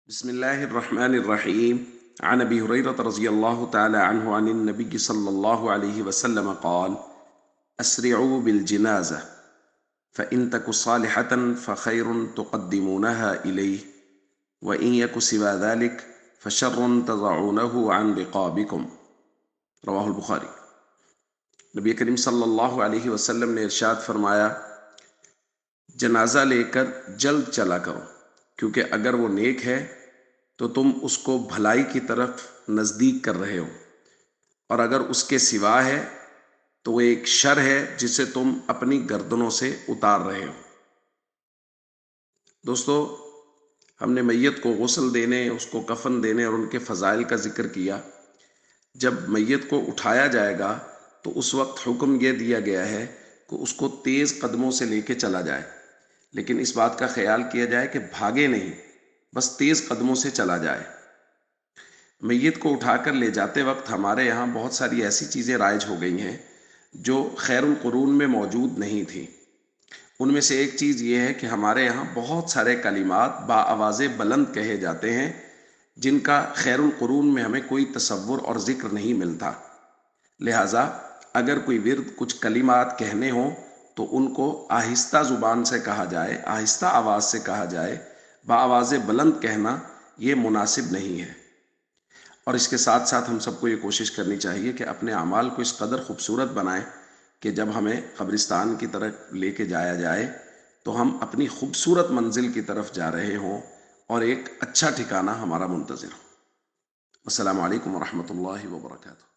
بسم الله الرحمن الرحيم. عن أبي هريرة رضي الله تعالى عنه عن النبي صلى الله عليه وسلم قال: أسرعوا بالجنازة فإن تك صالحة فخير تقدمونها إليه، وإن يك سوى ذلك فشر تضعونه عن رقابكم. رواہ البخاری۔ نبی کریم صلی اللہ علیہ وسلم نے ارشاد فرمایا، جنازہ لے کر جلد چلا کرو، کیونکہ اگر وہ نیک ہے تو تم اس کو بھلائی کی طرف نزدیک کر رہے ہو، اور اگر اس کے سوا ہے تو وہ ایک شر ہے جسے تم اپنی گردنوں سے اتار رہے ہو۔ دوستو، ہم نے میت کو غسل دینے، اس کو کفن دینے اور ان کے فضائل کا ذکر کیا۔ جب میت کو اٹھایا جائے گا تو اس وقت حکم یہ دیا گیا ہے کہ اس کو تیز قدموں سے لے کے چلا جائے، لیکن اس بات کا خیال کیا جائے کہ بھاگے نہیں، بس تیز قدموں سے چلا جائے۔ میت کو اٹھا کر لے جاتے وقت ہمارے یہاں بہت ساری ایسی چیزیں رائج ہو گئی ہیں جو خیر القرون میں موجود نہیں تھیں۔ ان میں سے ایک چیز یہ ہے کہ ہمارے یہاں بہت سارے کلمات با آواز بلند کہے جاتے ہیں جن کا خیر القرون میں ہمیں کوئی تصور اور ذکر نہیں ملتا۔ لہٰذا اگر کوئی ورد کچھ کلمات کہنے ہوں تو ان کو آہستہ زبان سے کہا جائے، آہستہ آواز سے کہا جائے۔ با آواز بلند کہنا یہ مناسب نہیں ہے۔ اور اس کے ساتھ ساتھ ہم سب کو یہ کوشش کرنی چاہیے کہ اپنے اعمال کو اس قدر خوبصورت بنائیں کہ جب ہمیں قبرستان کی طرف لے کے جایا جائے تو ہم اپنی خوبصورت منزل کی طرف جا رہے ہوں اور ایک اچھا ٹھکانہ ہمارا منتظر ہو۔ السلام علیکم ورحمۃ اللہ وبرکاتہ۔